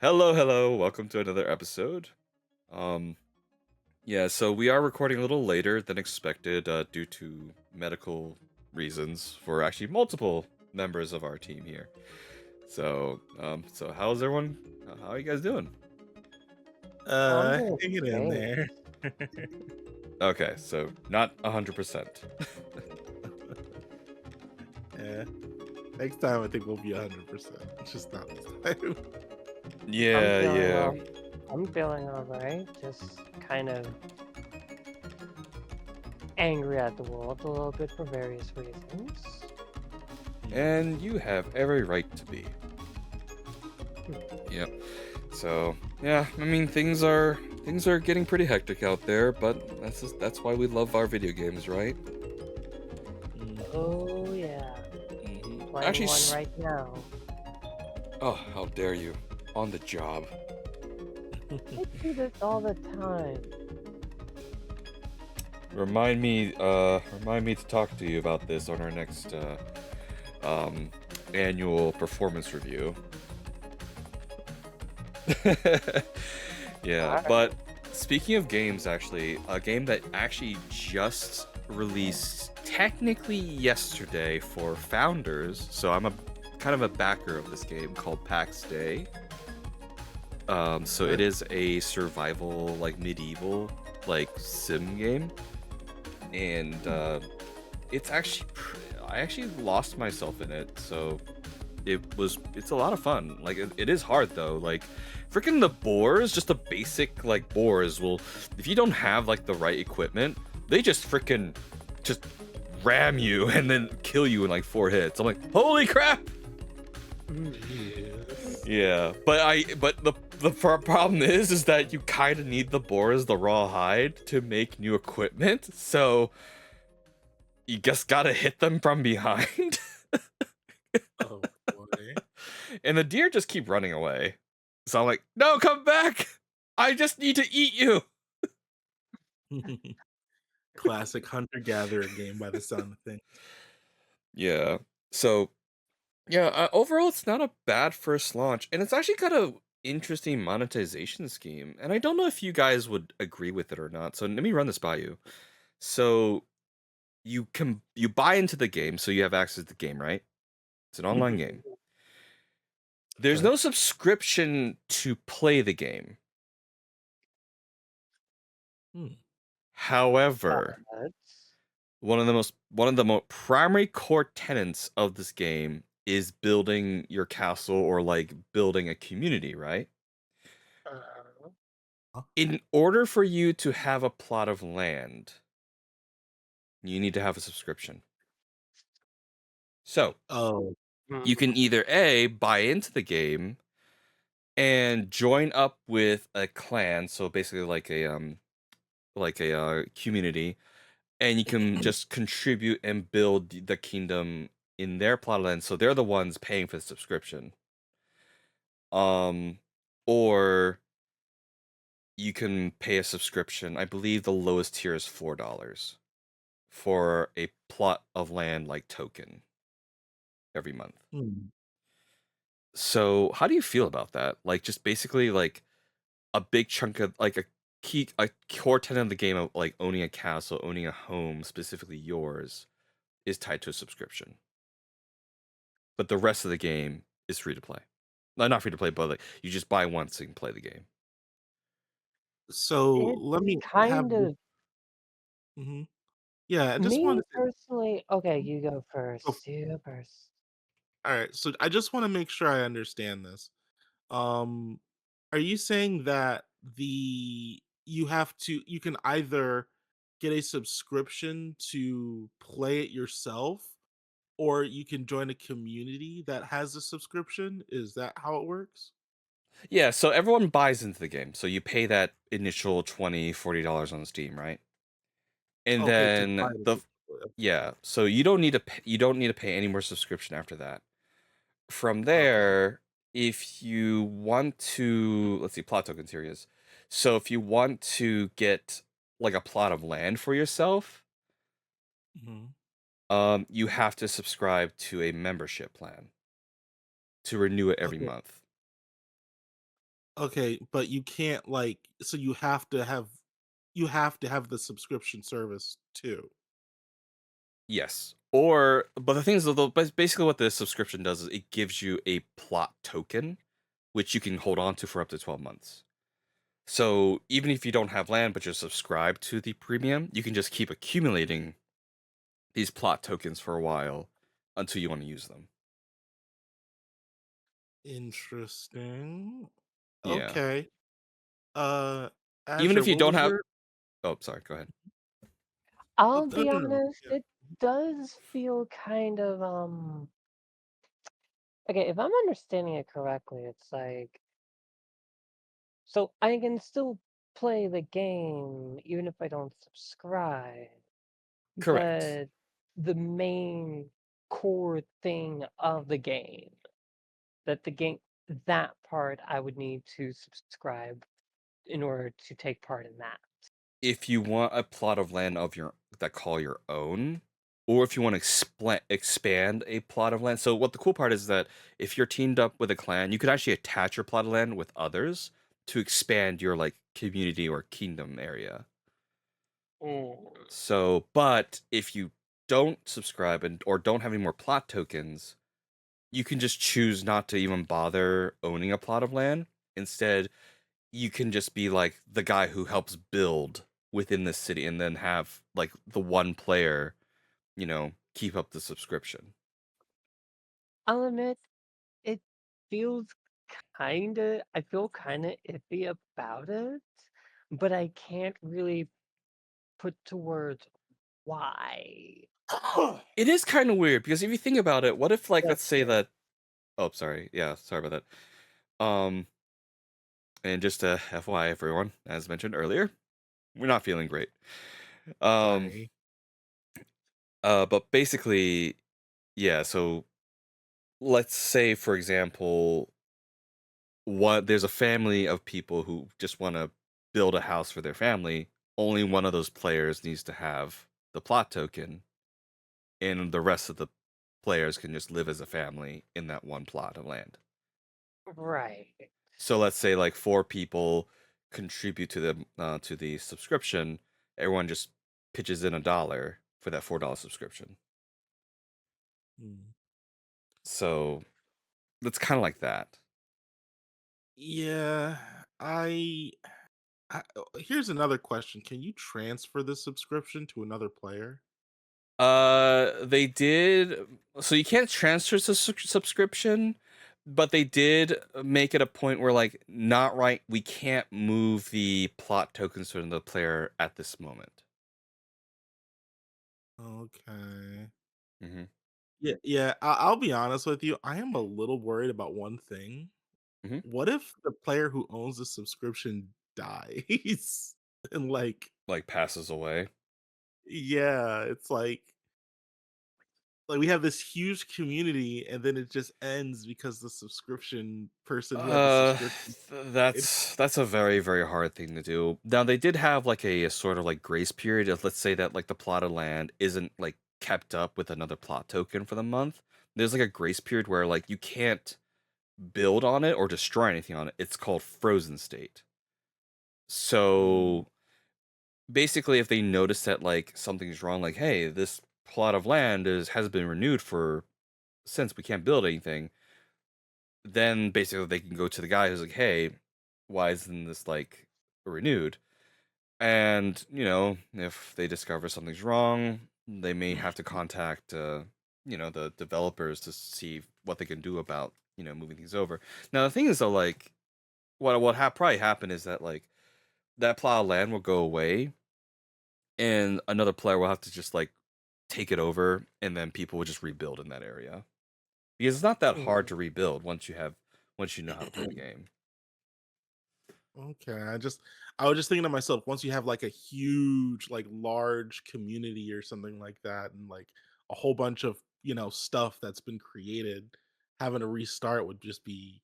Hello. Welcome to another episode. Um, yeah, so we are recording a little later than expected due to medical reasons for actually multiple members of our team here. So how's everyone? How are you guys doing? I'm doing Hanging in great. there. Okay, so not 100%. Yeah. Next time I think we'll be 100%. It's just not this time. I'm Yeah, feeling yeah. all I'm feeling all right. Just kind of angry at the world a little bit for various reasons. And you have every right to be. Yep. So yeah, I mean things are getting pretty hectic out there, but that's why we love our video games, right? Oh yeah, playing Actually, one right now. oh, how dare you? On the job. I do this all the time. Remind me to talk to you about this on our next um annual performance review. Yeah, Alright. but speaking of games, actually, a game that actually just released technically yesterday for founders, so I'm a kind of a backer of this game called Pax Dei. So it is a survival, like medieval, like sim game, and it's actually I actually lost myself in it, so it's a lot of fun. Like it is hard though. Like freaking the boars, just the basic like boars will, if you don't have like the right equipment, they just freaking just ram you and then kill you in like 4 hits. I'm like, holy crap! Yes. Yeah, but the problem is that you kind of need the boars, the raw hide, to make new equipment. So you just gotta hit them from behind. Oh boy. And the deer just keep running away. So I'm like, no, come back! I just need to eat you! Classic hunter-gatherer game by the sound of things. Yeah. So, yeah, overall, it's not a bad first launch. And it's actually got a interesting monetization scheme. And I don't know if you guys would agree with it or not. So let me run this by you. So you buy into the game, so you have access to the game, right? It's an online game. There's Okay. no subscription to play the game. Hmm. However, That's one of the most primary core tenets of this game is building your castle or like building a community, right? uh, In order for you to have a plot of land, you need to have a subscription. So Oh. you can either A, buy into the game and join up with a clan, so basically like a community, and you can just contribute and build the kingdom in their plot of land, so they're the ones paying for the subscription. Um, or you can pay a subscription. I believe the lowest tier is $4 for a plot of land like token every month. Hmm. So, how do you feel about that? Like, just basically like a big chunk of like a core tenet of the game of like owning a castle, owning a home, specifically yours, is tied to a subscription. But the rest of the game is free to play. No, not free to play, but like you just buy once and play the game. So it's let me have kind this. of Mhm. Yeah, I just me wanted to. personally. Okay, Mhm. you go Oh, first. You go first. all right. So I just want to make sure I understand this. Um, are you saying that you can either get a subscription to play it yourself, or you can join a community that has a subscription? Is that how it works? Yeah, so everyone buys into the game. So you pay that initial $20, $40 on Steam, right? And Okay, to buy then the the subscription. yeah, so you don't need to pay any more subscription after that. From Okay. there, if you want to, let's see, plot tokens here he is. So if you want to get like a plot of land for yourself, Mhm. you have to subscribe to a membership plan to renew it every Okay. month. Okay, but you can't like so you have to have the subscription service too. Yes. Or, but the thing is, though, basically what this subscription does is it gives you a plot token, which you can hold on to for up to 12 months. So even if you don't have land, but you're subscribed to the premium, you can just keep accumulating these plot tokens for a while until you want to use them. Interesting. Yeah. Okay. Uh, Even Azure, if you what don't was have, your oh, sorry, go ahead. I'll no, be no, no, no. honest, Yeah. it does feel kind of okay, if I'm understanding it correctly, it's like so I can still play the game even if I don't subscribe, Correct. but the main core thing of the game, that the game that part I would need to subscribe in order to take part in that. If you want a plot of land of your that call your own, or if you want to expand a plot of land. So what the cool part is that if you're teamed up with a clan, you can actually attach your plot of land with others to expand your like community or kingdom area. Mm. So, but if you don't subscribe and or don't have any more plot tokens, you can just choose not to even bother owning a plot of land. Instead, you can just be like the guy who helps build within the city and then have like the one player, keep up the subscription. I'll admit it feels I feel kinda iffy about it, but I can't really put to words why. It is kind of weird because if you think about it, what if like let's That's say true. that oh sorry, yeah, sorry about that. And just FYI everyone, as mentioned earlier, we're not feeling great. Um Sorry. but basically, yeah, so let's say for example, what there's a family of people who just want to build a house for their family. Only one of those players needs to have the plot token, and the rest of the players can just live as a family in that one plot of land. Right. So let's say like four people contribute to the subscription. Everyone just pitches in $1 for that $4 subscription. Hmm. So it's kind of like that. Yeah, here's another question. Can you transfer the subscription to another player? They did. So you can't transfer subscription, but they did make it a point where, like, not right. We can't move the plot tokens from the player at this moment. Okay. Hmm. Yeah, yeah. I'll be honest with you. I am a little worried about one thing. Hmm. What if the player who owns the subscription dies? And like, Like passes away. yeah, it's like we have this huge community and then it just ends because the subscription person who had the Uh, subscription died. that's a very very hard thing to do. Now they did have like a sort of like grace period. Of, let's say that like the plot of land isn't like kept up with another plot token for the month. There's like a grace period where like you can't build on it or destroy anything on it. It's called frozen state. Mm, So basically, if they notice that like something's wrong, like hey, this plot of land has been renewed for since we can't build anything, then basically they can go to the guy who's like, hey, why isn't this like renewed? And if they discover something's wrong, they may have to contact the developers to see what they can do about moving things over. Now the thing is though, like probably happen is that like that plow of land will go away and another player will have to just like take it over and then people will just rebuild in that area. Because it's not that hard Mm. to rebuild once you know how to play the game. okay. I was just thinking to myself, once you have like a huge, like large community or something like that, and like a whole bunch of, stuff that's been created, having to restart would just be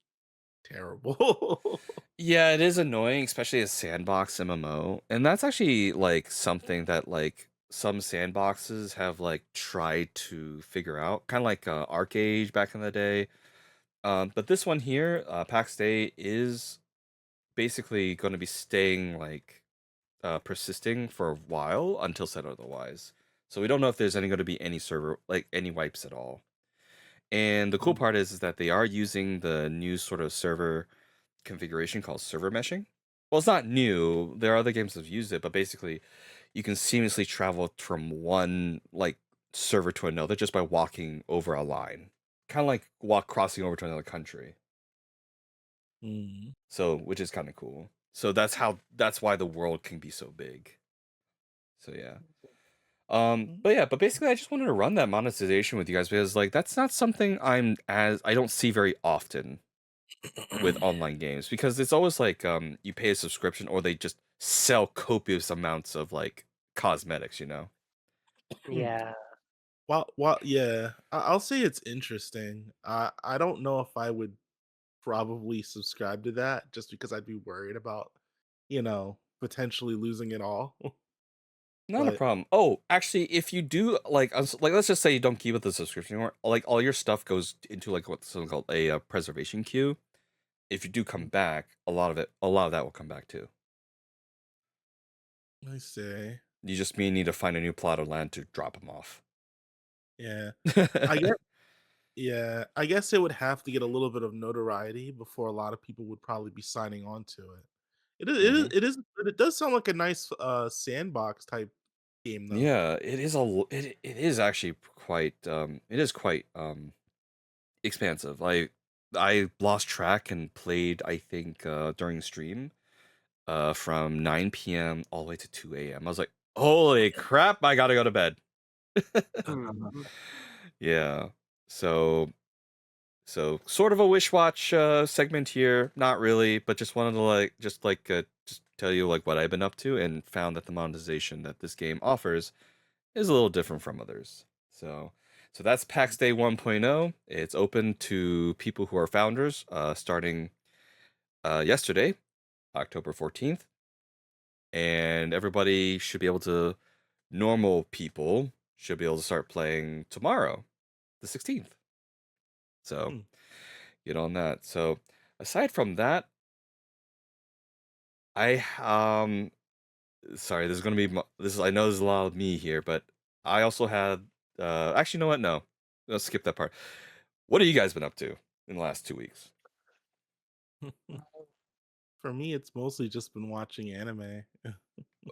terrible. Yeah, it is annoying, especially a sandbox MMO. And that's actually like something that like some sandboxes have like tried to figure out, kind of like Arcade back in the day. But this one here, Pax Day is basically going to be staying like persisting for a while until said otherwise. So we don't know if there's going to be any server like any wipes at all. And the cool Mm. part is that they are using the new sort of server configuration called server meshing. Well, it's not new. There are other games that have used it, but basically, you can seamlessly travel from one like server to another just by walking over a line, kind of like walk crossing over to another country. Mm. So, which is kind of cool. So that's why the world can be so big. So yeah. Mm. But yeah, but basically I just wanted to run that monetization with you guys because like that's not something I don't see very often with online games because it's always like you pay a subscription or they just sell copious amounts of like cosmetics, you know? Yeah. Yeah, I'll say it's interesting. I don't know if I would probably subscribe to that just because I'd be worried about, potentially losing it all. Not a But problem. Oh, actually, if you do like let's just say you don't keep it the subscription anymore, like all your stuff goes into like what's something called a preservation queue. If you do come back, a lot of that will come back too. I say, You just may need to find a new plot of land to drop them off. yeah, I guess, yeah, I guess it would have to get a little bit of notoriety before a lot of people would probably be signing on to it. Hmm. But it does sound like a nice sandbox type game though. Yeah, it is actually quite it is quite expansive. I lost track and played I think during stream from 9 p.m. all the way to 2 a.m. I was like, "Holy crap, I got to go to bed." Hmm. Yeah. So sort of a wish watch segment here, not really, but just wanted to just tell you like what I've been up to and found that the monetization that this game offers is a little different from others. So that's Pax Day 1.0. It's open to people who are founders starting yesterday, October 14th, and everybody should be able to normal people should be able to start playing tomorrow, the 16th. So Hmm. get on that. So aside from that, I sorry, there's gonna be this. I know there's a lot of me here, but I also had actually, you know what? No, let's skip that part. What have you guys been up to in the last 2 weeks? For me, it's mostly just been watching anime.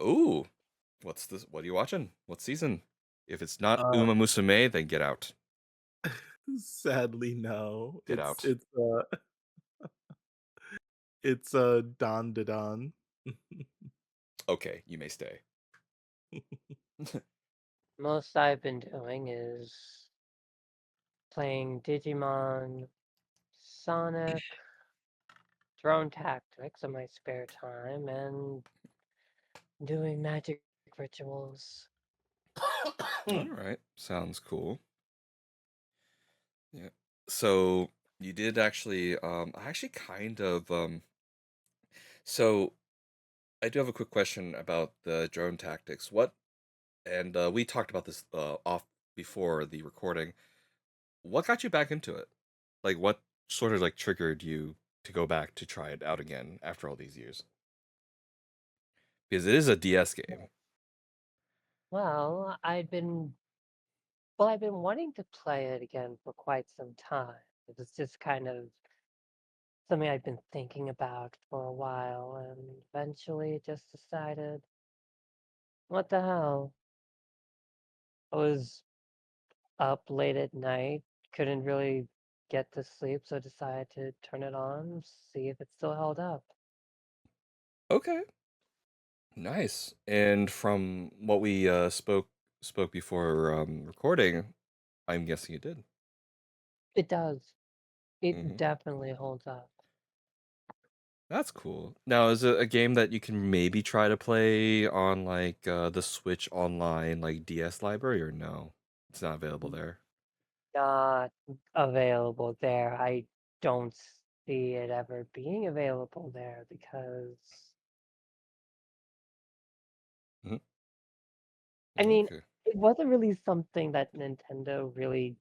Ooh, what's this? What are you watching? What season? If it's not Uh, Uma Musume, then get out. Sadly, no. Get out. It's Don Da Don. Okay, you may stay. Most I've been doing is playing Digimon, Sonic, Drone Tactics in my spare time, and doing magic rituals. All right, sounds cool. Yeah. So you did actually I actually kind of so I do have a quick question about the drone tactics. What and we talked about this off before the recording. What got you back into it? Like what sort of like triggered you to go back to try it out again after all these years? Because it is a DS game. Well, I've been wanting to play it again for quite some time. It was just kind of something I'd been thinking about for a while, and eventually just decided, what the hell? I was up late at night, couldn't really get to sleep, so decided to turn it on, see if it still held up. Okay. Nice. And from what we spoke before recording, I'm guessing you did. It does. It Hmm. definitely holds up. That's cool. Now, is it a game that you can maybe try to play on like the Switch Online like DS library or no? It's not available there. Not available there. I don't see it ever being available there because Mhm. I mean, Okay. it wasn't really something that Nintendo really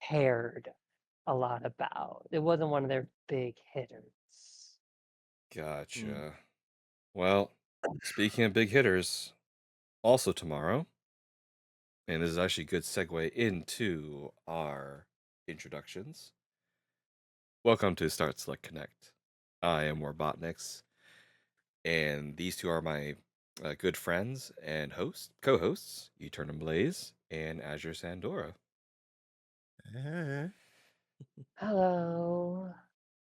cared a lot about. It wasn't one of their big hitters. Gotcha. Well, speaking of big hitters, also tomorrow, and this is actually a good segue into our introductions. Welcome to Start Select Connect. I am WarBot-NIX, and these two are my good friends and co-hosts, EternumBlaze and Azure Sandora. Hello.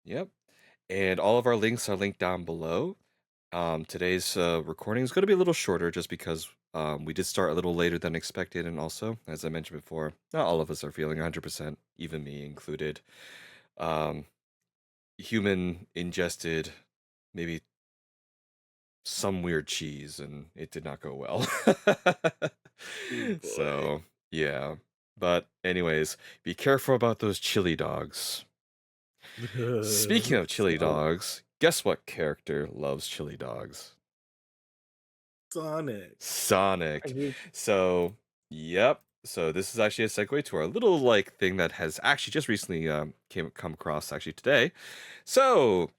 Yep. And all of our links are linked down below. Today's recording is going to be a little shorter just because we did start a little later than expected. And also, as I mentioned before, not all of us are feeling 100%, even me included. Um, Human ingested maybe some weird cheese and it did not go well. Oh, boy. So, yeah. But, anyways, be careful about those chili dogs. Speaking of chili So, dogs, guess what character loves chili dogs? Sonic. Are Sonic. you So, yep. So this is actually a segue to our little like thing that has actually just recently come across actually today. So,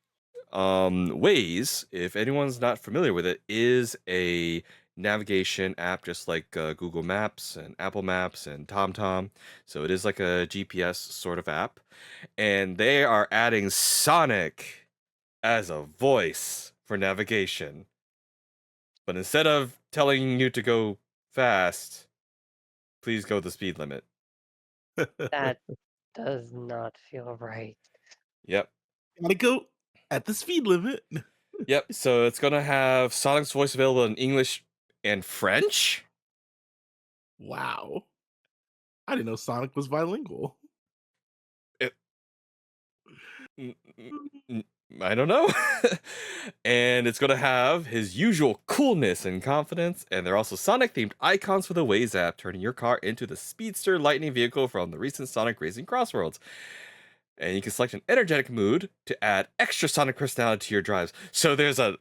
WAZE, if anyone's not familiar with it, is a navigation app just like Google Maps and Apple Maps and TomTom. So it is like a GPS sort of app, and they are adding Sonic as a voice for navigation. But instead of telling you to go fast, please go the speed limit. that does not feel right. Yep. Gotta go at the speed limit. Yep. So it's gonna have Sonic's voice available in English and French. Wow. I didn't know Sonic was bilingual. It, mm, mm, mm, I don't know. And it's gonna have his usual coolness and confidence, and they're also Sonic themed icons for the WAZE app, turning your car into the speedster lightning vehicle from the recent Sonic Racing Crossworlds. And you can select an energetic mood to add extra Sonic personality to your drives. So there's an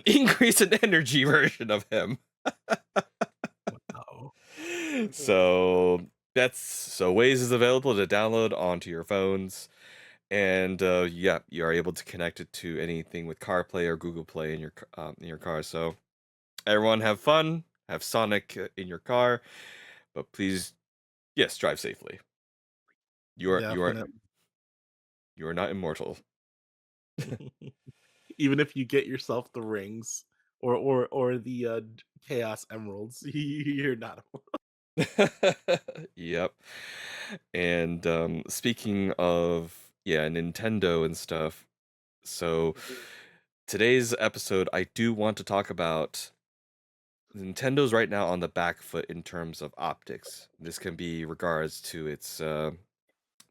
increase in energy version of him. Wow. So WAZE is available to download onto your phones, and yeah, you are able to connect it to anything with CarPlay or Google Play in your car. So everyone have fun, have Sonic in your car, but please, yes, drive safely. Definitely. You are not immortal. Even if you get yourself the rings or the chaos emeralds, you're not. Yep. And speaking of yeah, Nintendo and stuff. So today's episode, I do want to talk about Nintendo's right now on the back foot in terms of optics. This can be regards to its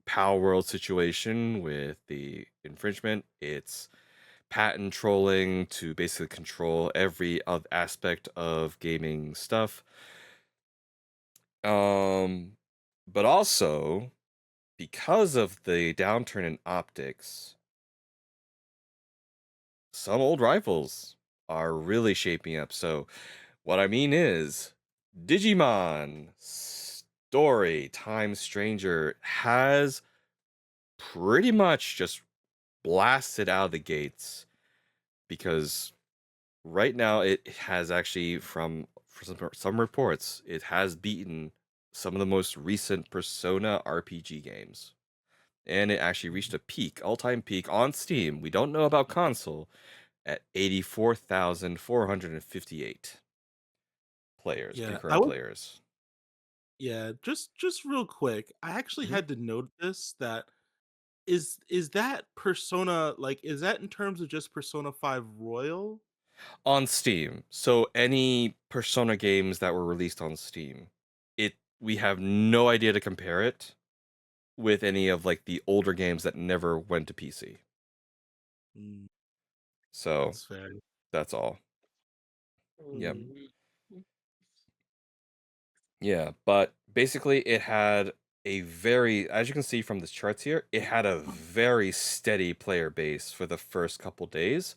Power World situation with the infringement, its patent trolling to basically control every aspect of gaming stuff. Um, but also because of the downturn in optics, some old rivals are really shaping up. So, what I mean is, Digimon Story Time Stranger has pretty much just blasted out of the gates because right now it has actually, for some reports, it has beaten some of the most recent Persona RPG games. And it actually reached a peak, all-time peak on Steam. We don't know about console at 84,458 players, Yeah, I concurrent was. players. Yeah, just real quick, I actually Mhm. had to note this that is that Persona like is that in terms of just Persona 5 Royal? On Steam. So any Persona games that were released on Steam, we have no idea to compare it with any of like the older games that never went to PC. Mm, So that's fair. that's all. Yep. Mm, Yeah, but basically it had as you can see from the charts here, it had a very steady player base for the first couple days.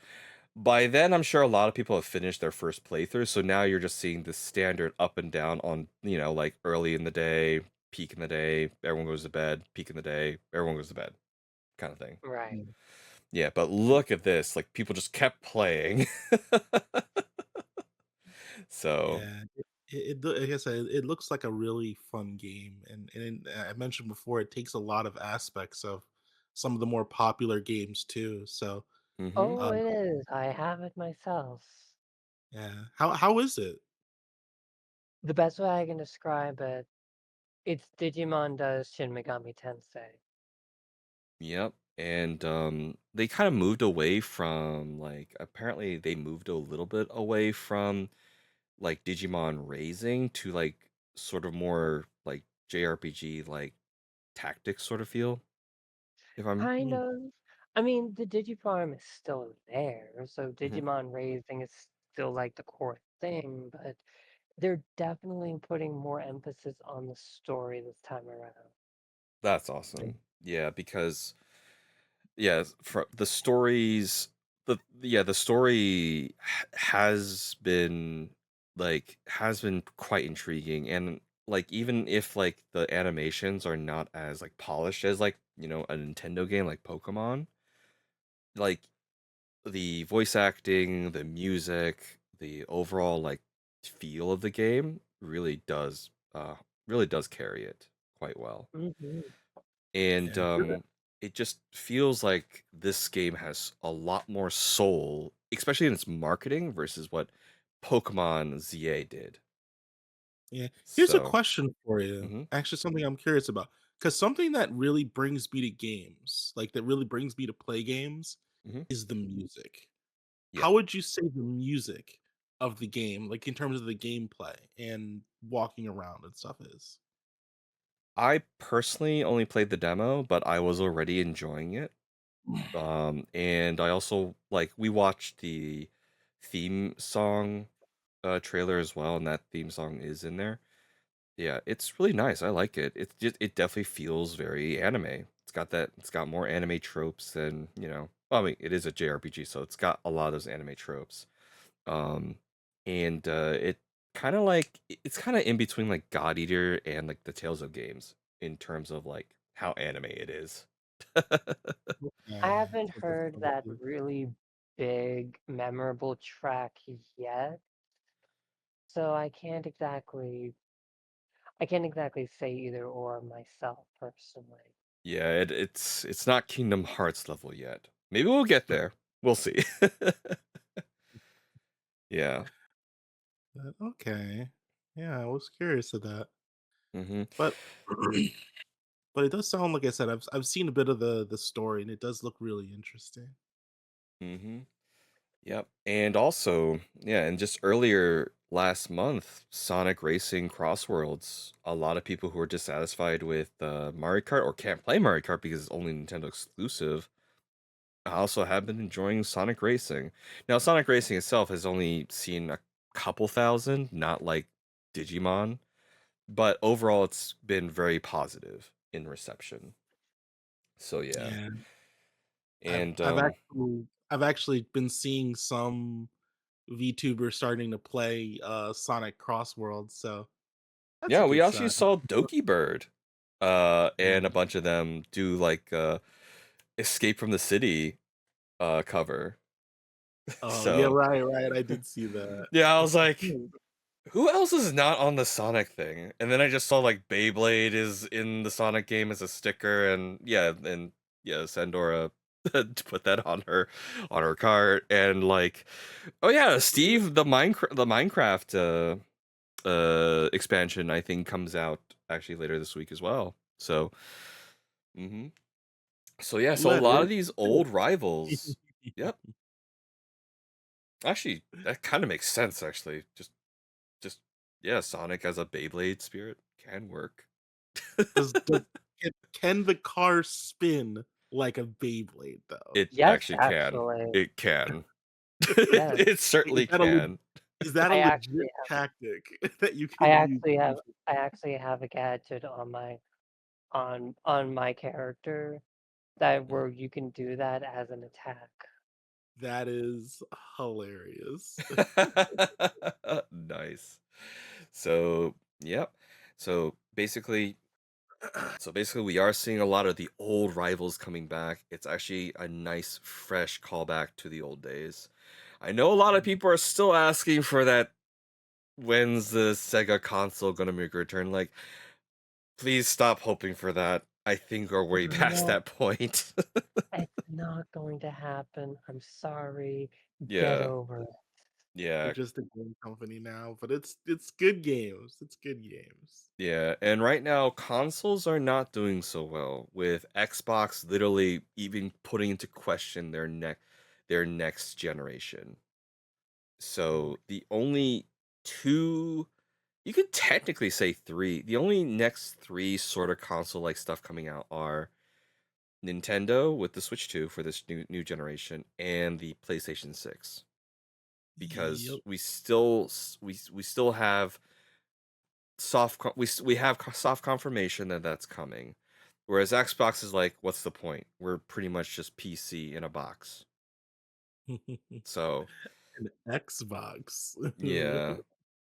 By then, I'm sure a lot of people have finished their first playthrough, so now you're just seeing the standard up and down on, like early in the day, peak in the day, everyone goes to bed, peak in the day, everyone goes to bed, kind of thing. right. Mm. Yeah, but look at this. Like people just kept playing. So, Yeah, like I said, it looks like a really fun game, and I mentioned before, it takes a lot of aspects of some of the more popular games too. So, mhm. Oh, it is. I have it myself. yeah, how is it? The best way I can describe it, it's Digimon does Shin Megami Tensei. Yep. And they kind of moved away from like apparently they moved a little bit away from like Digimon raising to like sort of more like JRPG like tactics sort of feel. If I'm Kind Mm, of. I mean, the Digifarm is still there, so Mhm. Digimon raising is still like the core thing, but they're definitely putting more emphasis on the story this time around. That's yeah, awesome. Yeah, because yeah, for the stories the story has been quite intriguing and like even if like the animations are not as like polished as like, a Nintendo game like Pokemon, like the voice acting, the music, the overall like feel of the game really does carry it quite well. Hmm. And yeah. it just feels like this game has a lot more soul, especially in its marketing versus what Pokemon ZA did. Yeah. Here's a So, question for you. mhm, Actually, something I'm curious about. Because something that really brings me to games, like that really brings me to play games, mhm, is the music. yeah. How would you say the music of the game, like in terms of the gameplay and walking around and stuff, is? I personally only played the demo, but I was already enjoying it. And I also like we watched the theme song trailer as well, and that theme song is in there. Yeah, it's really nice. I like it. It definitely feels very anime. It's got more anime tropes than, well, I mean, it is a JRPG, so it's got a lot of those anime tropes. Um and it's kind of in between like God Eater and like the Tales of games in terms of like how anime it is. I Yeah. haven't heard that really big, memorable track yet, so I can't exactly say either or myself personally. Yeah, it's not Kingdom Hearts level yet. Maybe we'll get there. We'll see. Yeah. Okay. Yeah, I was curious of that. Mhm. But but it does sound like I said, I've seen a bit of the story and it does look really interesting. Mhm. Yep. And also, yeah, and just earlier last month, Sonic Racing Crossworlds, a lot of people who are dissatisfied with Mario Kart or can't play Mario Kart because it's only Nintendo exclusive, also have been enjoying Sonic Racing. Now, Sonic Racing itself has only seen a couple thousand, not like Digimon, but overall it's been very positive in reception. So yeah. Yeah. I've And I've actually I've actually been seeing some VTubers starting to play Sonic Crossworld, so that's a yeah, we good actually sign. saw Doki Bird and a Yeah. bunch of them do like Escape from the City cover. Oh, yeah, So, right, I did see that. yeah, I was like, who else is not on the Sonic thing? And then I just saw like Beyblade is in the Sonic game as a sticker, and yeah, Sandora put that on her cart, and like, oh yeah, Steve, the Minecraft expansion I think comes out actually later this week as well. So, hmm so yeah, so a Let lot it of these rip. old rivals. Yep, actually, that kind of makes sense. Actually, just yeah, Sonic as a Beyblade spirit can work. Does can the car spin like a Beyblade, though? It Yes, actually can. actually. It can. Yes. It Is certainly that a le can. is that a I legit actually tactic that you I can use? actually have I actually have a gadget on my character that where you can do that as an attack. That is hilarious. Nice. So, yep. So basically, So basically, we are seeing a lot of the old rivals coming back. It's actually a nice, fresh callback to the old days. I know a lot of people are still asking for that. When's the Sega console gonna make a return? Like, please stop hoping for that. I think we're way past No, that point. it's not going to happen. I'm sorry. Get Yeah, over it. They're yeah, just a game company now, but it's good games. It's good games. yeah. And right now, consoles are not doing so well, with Xbox literally even putting into question their next generation. Mm. So the only two, you could technically say three. The only next three sort of console like stuff coming out are Nintendo with the Switch 2 for this new generation and the PlayStation 6, because Yep. we still have we have soft confirmation that that's coming, whereas Xbox is like, what's the point? We're pretty much just PC in a box. So An Xbox. yeah,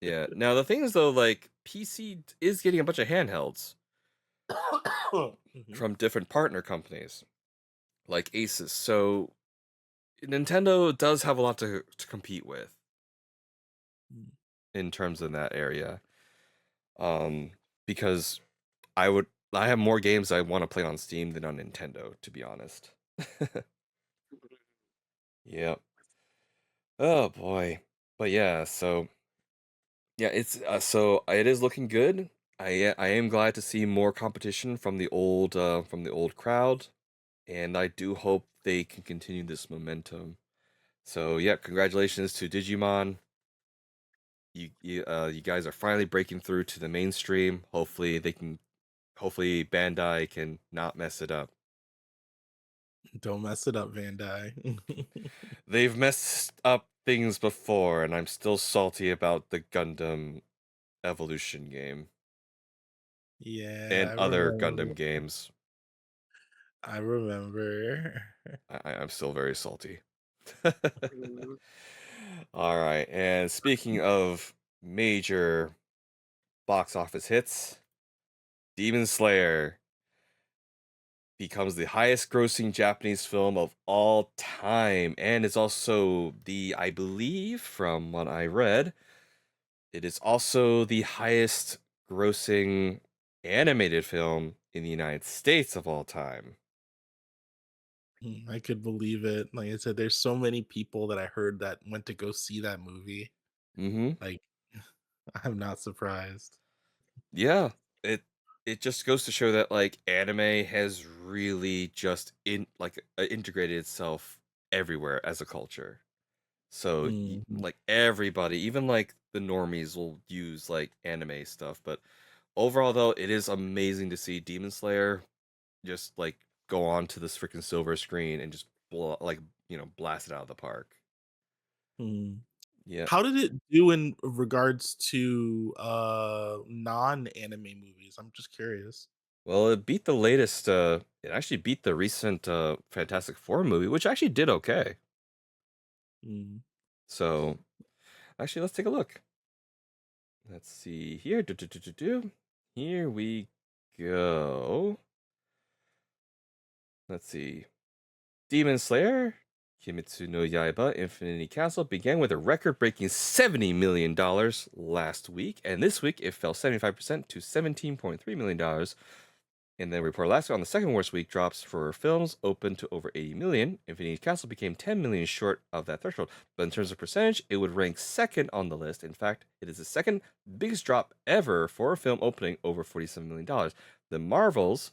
yeah. Now the thing is though, like PC is getting a bunch of handhelds Mhm. from different partner companies like Asus. So Nintendo does have a lot to compete with Mm. in terms of that area. Um, because I have more games I want to play on Steam than on Nintendo, to be honest. Yep. Oh boy. But yeah, so yeah, it's so it is looking good. I am glad to see more competition from the old crowd, and I do hope they can continue this momentum. So yeah, congratulations to Digimon. You guys are finally breaking through to the mainstream. Hopefully Bandai can not mess it up. Don't mess it up, Van Dyne. They've messed up things before, and I'm still salty about the Gundam Evolution game Yeah, and I other remember. Gundam games. I remember. I'm still very salty. Mhm. All right, and speaking of major box office hits, Demon Slayer becomes the highest grossing Japanese film of all time, and it's also I believe, from what I read, it is also the highest grossing animated film in the United States of all time. I could believe it. Like I said, there's so many people that I heard that went to go see that movie. Mm-hmm. Like, I'm not surprised. Yeah, it it just goes to show that like anime has really just integrated itself everywhere as a culture. So Mhm. like everybody, even like the normies, will use like anime stuff. But overall, though, it is amazing to see Demon Slayer just like go on to this freaking silver screen and just blast it out of the park. Mhm. Yeah. How did it do in regards to non-anime movies? I'm just curious. Well, it beat the latest. It actually beat the recent Fantastic Four movie, which actually did okay. Mm. So actually, let's take a look. Let's see here. Here we go. Let's see. Demon Slayer, Kimetsu no Yaiba, Infinity Castle began with a record-breaking $70 million last week, and this week it fell 75% to $17.3 million. And then report last week on the second worst week drops for films open to over 80 million. Infinity Castle became 10 million short of that threshold. But in terms of percentage, it would rank second on the list. In fact, it is the second biggest drop ever for a film opening over $47 million. The Marvels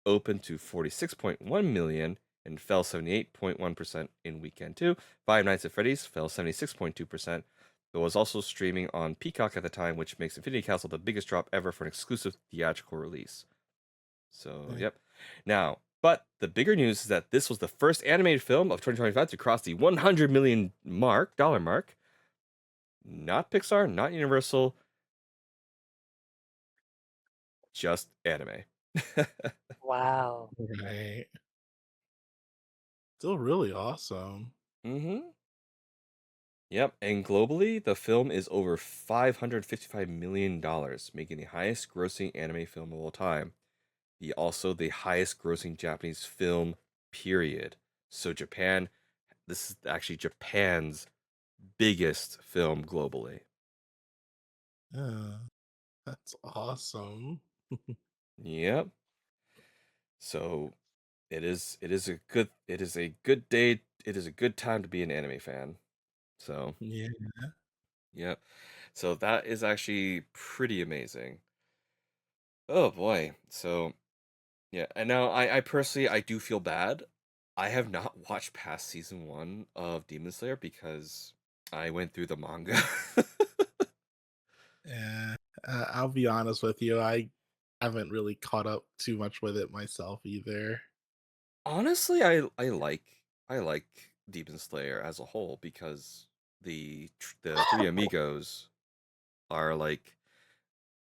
opened to 46.1 million and fell 78.1% in weekend two. Five Nights at Freddy's fell 76.2%, but was also streaming on Peacock at the time, which makes Infinity Castle the biggest drop ever for an exclusive theatrical release. So, Dang. yep. Now, but the bigger news is that this was the first animated film of 2025 to cross the 100 million dollar mark. Not Pixar, not Universal, just anime. Wow. Right. Still really awesome. Mm-hmm. Yep, and globally, the film is over $555 million, making the highest grossing anime film of all time. also the highest grossing Japanese film, period. So Japan, this is actually Japan's biggest film globally. Yeah, that's awesome. Yep. So it is a good day. It is a good time to be an anime fan. So, Yeah. yep. So that is actually pretty amazing. Oh boy. So, yeah. And now I personally I do feel bad. I have not watched past season 1 of Demon Slayer because I went through the manga. Yeah, I'll be honest with you. I haven't really caught up too much with it myself either. Honestly, I like Demon Slayer as a whole because the three amigos are like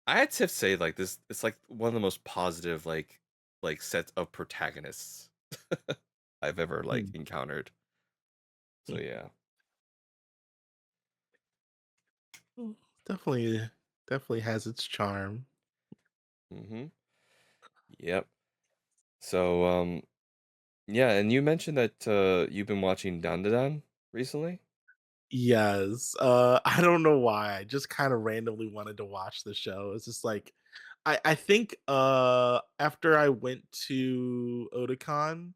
I had to say like this it's like one of the most positive like sets of protagonists I've ever like Hmm, encountered. So hmm. yeah. Mm, definitely has its charm. Mhm. Yep. So yeah, and you mentioned that you've been watching Dandadan recently? Yes. I don't know why. I just kind of randomly wanted to watch the show. It's just like I think after I went to Otakon,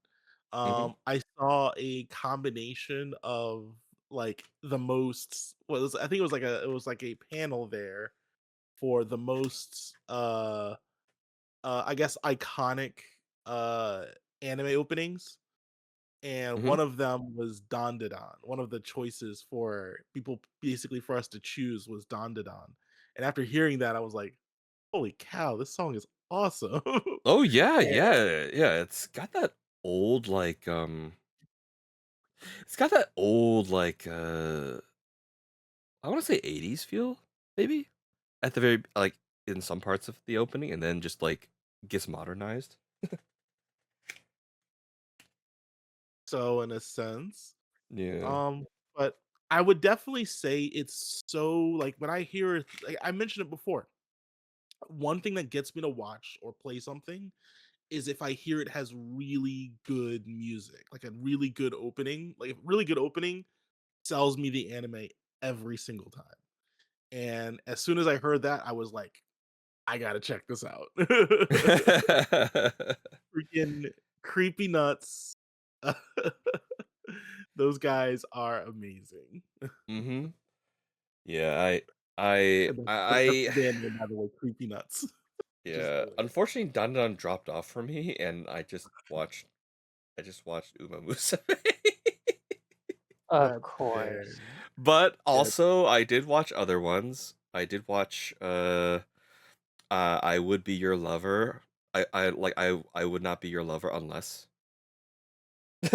Mhm. I saw a combination of like the most was I think it was like a panel there for the most I guess iconic uh anime openings, and Mhm. one of them was Dandadan. One of the choices for people basically for us to choose was Dandadan. And after hearing that, I was like, "Holy cow, this song is awesome!" Oh yeah, And yeah. It's got that old it's got that old I want to say 80s feel, maybe? At the very like in some parts of the opening and then just like gets modernized. so, in a sense, Yeah. um, but I would definitely say it's so like when I hear like I mentioned it before. One thing that gets me to watch or play something is if I hear it has really good music, like a really good opening. Like a really good opening sells me the anime every single time. And as soon as I heard that, I was like, I gotta check this out. Freaking creepy nuts. Those guys are amazing. Mhm. Yeah, And that's the I band name, by the way, Creepy Nuts. Just yeah, hilarious. unfortunately Dandan dropped off for me and I just watched Uma Musume. Of That's fair. course. But Yeah. also I did watch other ones. I did watch I Would Be Your Lover. I would not be your lover unless.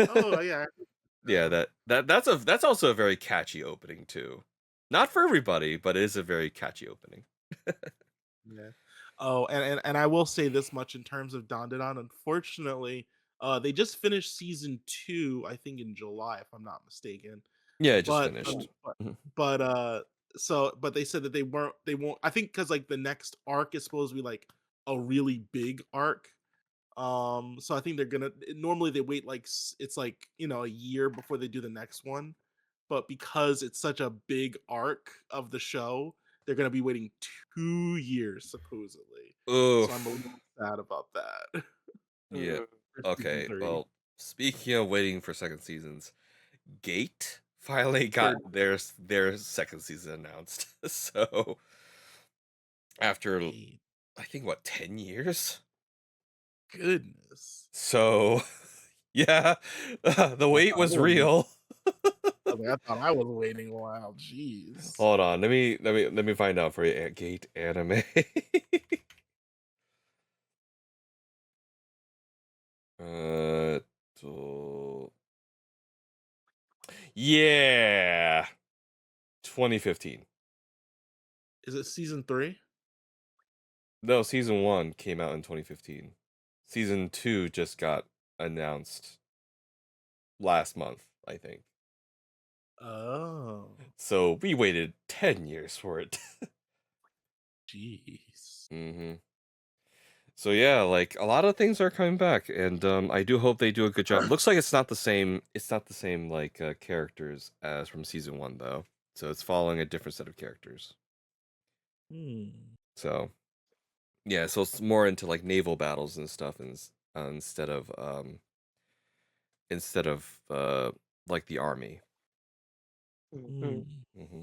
Oh yeah. Yeah, that's also a very catchy opening too. Not for everybody, but it is a very catchy opening. Yeah. Oh, and I will say this much in terms of Dandadan. Unfortunately, they just finished season 2, I think in July, if I'm not mistaken. Yeah, it just But finished. Mhm. but but they said that they won't. I think because like the next arc is supposed to be like a really big arc. So I think they're gonna normally they wait like it's like a year before they do the next one, but because it's such a big arc of the show, they're gonna be waiting 2 years supposedly. So I'm a Oof. little sad about that Yeah. Mm. for season Okay. 3. Well, speaking of waiting for second seasons, Gate finally got Third, their second season announced. So after hey, I think what 10 years? goodness. So yeah, the I wait thought I was was, real. I thought I was waiting a while. Jeez. Hold on, let me find out for you. Gate anime. uh, to- yeah, 2015. Is it season 3? No, season one came out in 2015. Season two just got announced last month, I think. Oh, So we waited 10 years for it. jeez. hmm So yeah, like a lot of things are coming back, and I do hope they do a good job. Looks like it's not the same. It's not the same like characters as from season one though. So it's following a different set of characters. Hmm. So yeah, so it's more into like naval battles and stuff, and instead of like the army. Mhm. Hmm. Hmm.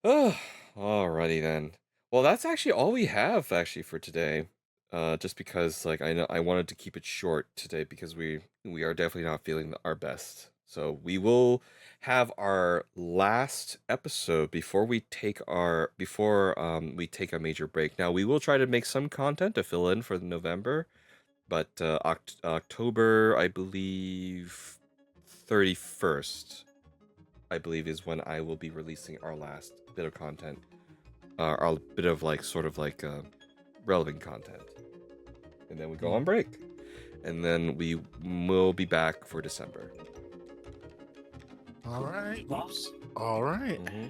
Oh, alrighty then. Well, that's actually all we have actually for today. Just because like I know I wanted to keep it short today because we are definitely not feeling our best. So we will have our last episode before we take a major break. Now we will try to make some content to fill in for November, but October I believe 31st. I believe is when I will be releasing our last bit of content, our bit of like sort of like relevant content, and then we go on break, and then we will be back for December. All right. Oops. All right. Hmm.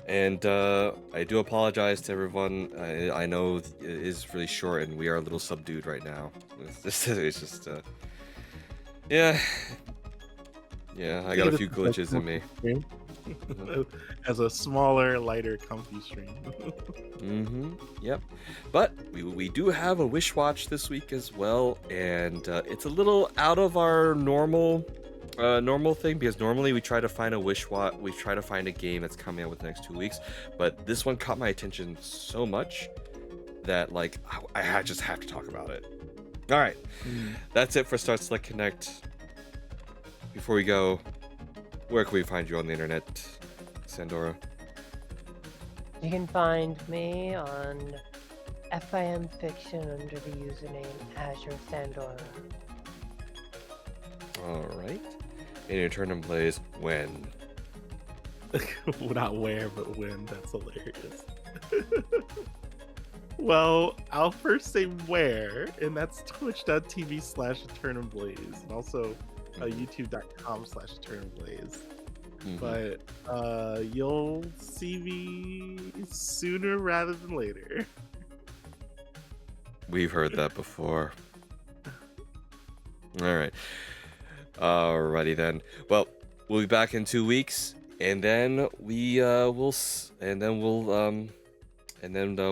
And I do apologize to everyone. I know it is really short, and we are a little subdued right now. It's just yeah, yeah. I got a Take it few as a glitches in me. stream. Mhm. As a smaller, lighter, comfy stream. Mm-hmm. Yep. But we do have a wish watch this week as well, and it's a little out of our normal thing because normally we try to find a wish watch. We try to find a game that's coming out within the next 2 weeks, but this one caught my attention so much that like I just have to talk about it. All right, that's it for Start Select Connect. Before we go, where can we find you on the internet, Sandora? You can find me on FIM Fiction under the username Azure Sandora. All right. And EternumBlaze when? Not where, but when. That's hilarious. Well, I'll first say where, and that's twitch.tv/EternumBlaze, and also youtube.com/EternumBlaze. Mhm. But you'll see me sooner rather than later. We've heard that before. All right. Alrighty then. Well, we'll be back in 2 weeks, and then we'll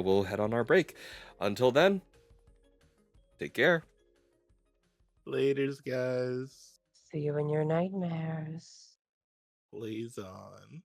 we'll head on our break. Until then, take care. Laters, guys. See you in your nightmares. Blaze on.